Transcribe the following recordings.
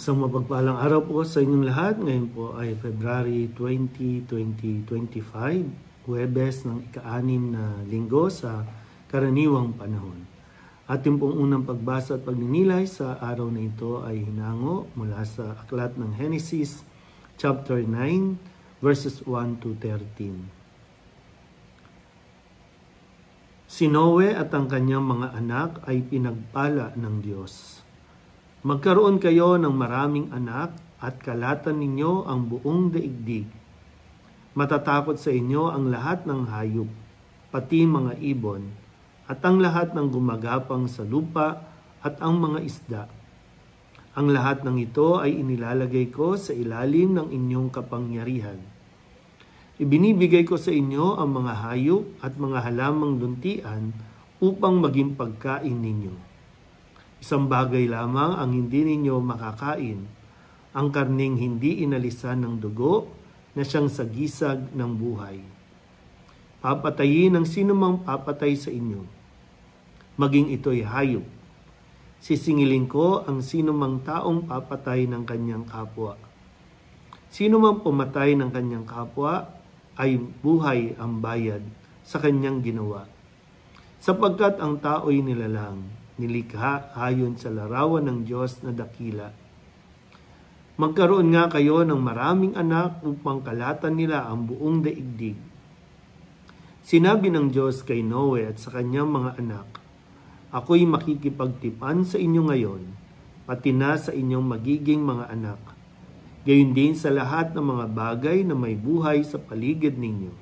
Isang mapagpalang araw po sa inyong lahat. Ngayon po ay February 20, 2025, Huwebes ng ika-6 na linggo sa karaniwang panahon. Ating pong unang pagbasa at pagninilay sa araw na ito ay hinango mula sa aklat ng Genesis chapter 9 verses 1 to 13. Si Noe at ang kanyang mga anak ay pinagpala ng Diyos. Magkaroon kayo ng maraming anak at kalatan ninyo ang buong daigdig. Matatakot sa inyo ang lahat ng hayop, pati mga ibon, at ang lahat ng gumagapang sa lupa at ang mga isda. Ang lahat ng ito ay inilalagay ko sa ilalim ng inyong kapangyarihan. Ibinibigay ko sa inyo ang mga hayop at mga halamang luntian upang maging pagkain ninyo. Isang bagay lamang ang hindi ninyo makakain, ang karneng hindi inalisan ng dugo na siyang sagisag ng buhay. Papatayin ang sinumang papatay sa inyo, maging ito'y hayop. Sisingilin ko ang sinumang taong papatay ng kanyang kapwa. Sinumang pumatay ng kanyang kapwa ay buhay ang bayad sa kanyang ginawa. Sapagkat ang tao'y nilalang, nilikha ayon sa larawan ng Diyos na dakila. Magkaroon nga kayo ng maraming anak upang kalatan nila ang buong daigdig. Sinabi ng Diyos kay Noe at sa kanyang mga anak, ako'y makikipagtipan sa inyo ngayon, pati na sa inyong magiging mga anak. Gayon din sa lahat ng mga bagay na may buhay sa paligid ninyo.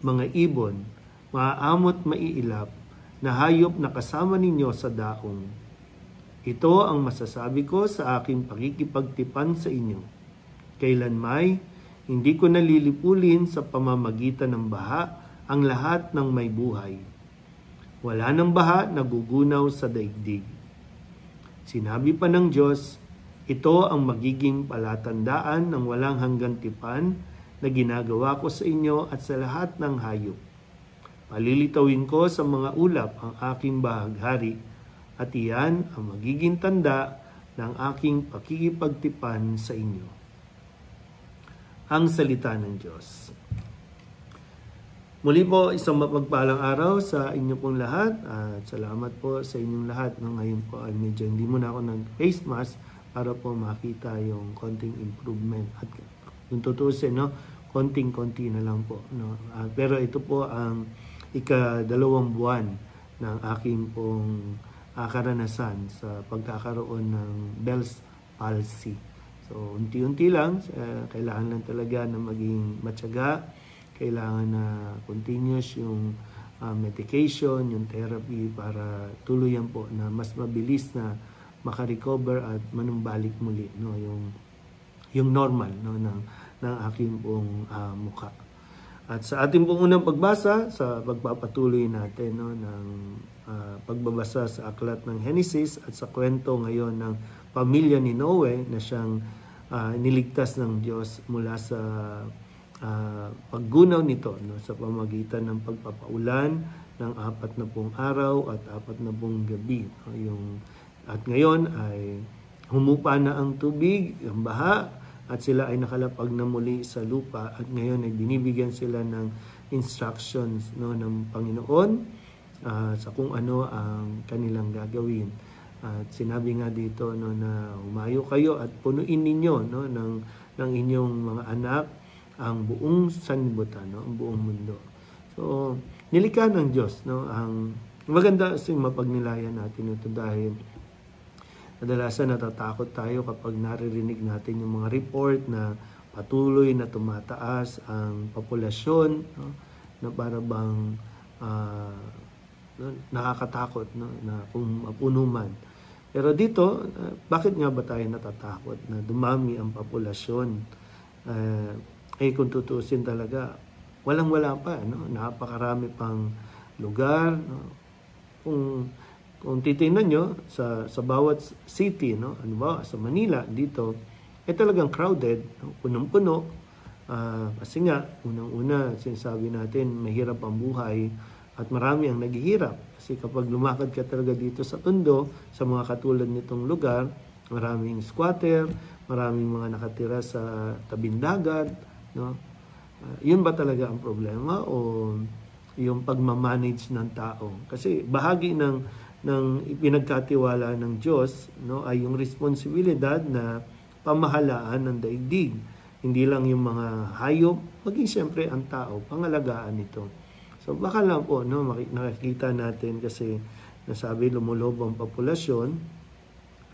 Mga ibon, maaamot maiilap, na hayop na kasama ninyo sa daong. Ito ang masasabi ko sa aking pakikipagtipan sa inyo. Kailanmay, hindi ko nalilipulin sa pamamagitan ng baha ang lahat ng may buhay. Wala ng baha na gugunaw sa daigdig. Sinabi pa ng Diyos, ito ang magiging palatandaan ng walang hanggang tipan na ginagawa ko sa inyo at sa lahat ng hayop. Palilitawin ko sa mga ulap ang aking bahaghari at iyan ang magiging tanda ng aking pakikipagtipan sa inyo. Ang salita ng Diyos. Muli po, isang mapagpalang araw sa inyo pong lahat at salamat po sa inyong lahat. Ngayon po ay medyo hindi muna ako nag-face mask para po makita yung konting improvement. At kung tutusin, konting-konti na lang po. Pero ito po ang ika-2 buwan ng aking pong karanasan sa pagkakaroon ng Bell's palsy. So, unti-unti lang, kailangan lang talaga na maging matyaga, kailangan na continuous yung medication, yung therapy para tuluyan po na mas mabilis na makarecover at manumbalik muli yung normal ng aking pong mukha. At sa ating pong unang pagbasa, sa pagpapatuloy natin ng pagbabasa sa aklat ng Genesis at sa kwento ngayon ng pamilya ni Noe na siyang niligtas ng Diyos mula sa paggunaw nito sa pamagitan ng pagpapaulan ng 40 araw at 40 gabi. At ngayon ay humupa na ang tubig, ang baha, at sila ay nakalapag na muli sa lupa at ngayon ay binibigyan sila ng instructions ng Panginoon sa kung ano ang kanilang gagawin. At sinabi nga dito na humayo kayo at punuin ninyo ng inyong mga anak ang buong sanlibutan, ang buong mundo. So, nilikha ng Diyos. Ang maganda kasi mapagnilayan natin ito dahil kadalasan natatakot tayo kapag naririnig natin yung mga report na patuloy na tumataas ang populasyon, na para bang nakakatakot na kung mapuno man. Pero dito, bakit nga ba tayo natatakot na dumami ang populasyon? Kung tutusin talaga, walang-wala pa. Napakarami pang lugar. Kung titingnan nyo sa bawat city, ano ba, sa Manila, dito, talagang crowded, punong-puno. Kasi nga, unang-una, sinasabi natin, mahirap ang buhay at marami ang naghihirap. Kasi kapag lumakad ka talaga dito sa Tondo, sa mga katulad nitong lugar, talagang napakahirap. At marami ang naghihirap. Maraming squatter, maraming mga nakatira sa tabing dagat, no? Yun ba talaga ang problema o yung pagmamanage ng tao? Kasi bahagi ng ipinagkatiwala ng Diyos, no, ay yung responsibilidad na pamahalaan ng daigdig. Hindi lang yung mga hayop, maging siyempre ang tao, pangalagaan ito. So baka lang po, no, nakikita natin kasi nasabi lumulob ang populasyon,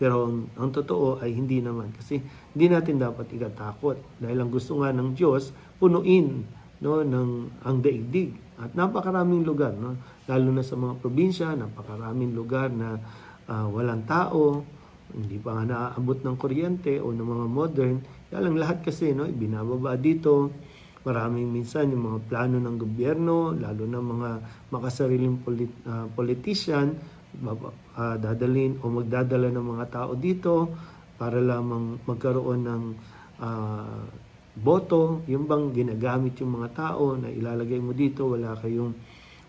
pero ang totoo ay hindi naman. Kasi hindi natin dapat ikatakot. Dahil ang gusto nga ng Diyos, punuin, no, ang daigdig. At napakaraming lugar, no, lalo na sa mga probinsya, napakaraming lugar na walang tao, hindi pa nga naaabot ng kuryente o ng mga modern. Kaya lang lahat kasi, no, ibinababa dito. Maraming minsan yung mga plano ng gobyerno, lalo na mga makasariling politician, dadalhin o magdadala ng mga tao dito para lamang magkaroon ng boto. Yung bang ginagamit yung mga tao na ilalagay mo dito, wala kayong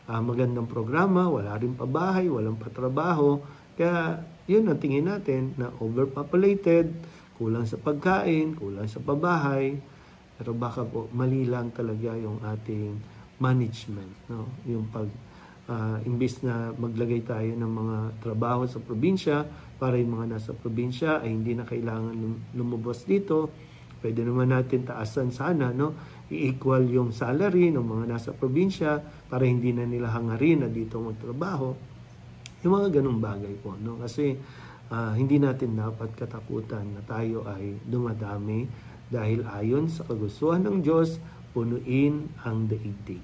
magandang programa, wala rin pabahay, walang patrabaho. Kaya yun ang tingin natin na overpopulated, kulang sa pagkain, kulang sa pabahay. Pero baka po mali lang talaga yung ating management, no? Yung imbis na maglagay tayo ng mga trabaho sa probinsya para yung mga nasa probinsya ay hindi na kailangan lumabas dito. Pwede naman natin taasan sana, no? I-equal yung salary ng mga nasa probinsya para hindi na nila hangarin na dito magtrabaho. Yung mga ganung bagay po, no? Kasi hindi natin dapat katakutan na tayo ay dumadami dahil ayon sa kagustuhan ng Diyos, punuin ang daigdig.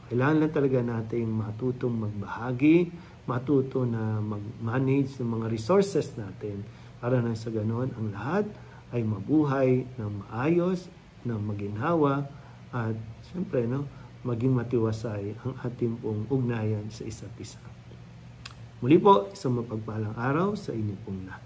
Kailangan lang talaga natin matutong magbahagi, matuto na mag-manage ng mga resources natin para nang sa ganon ang lahat ay mabuhay ng maayos, ng maginhawa at siyempre, no, maging matiwasay ang ating pong ugnayan sa isa't isa. Muli po, isang mapagpalang araw sa inyo pong lahat.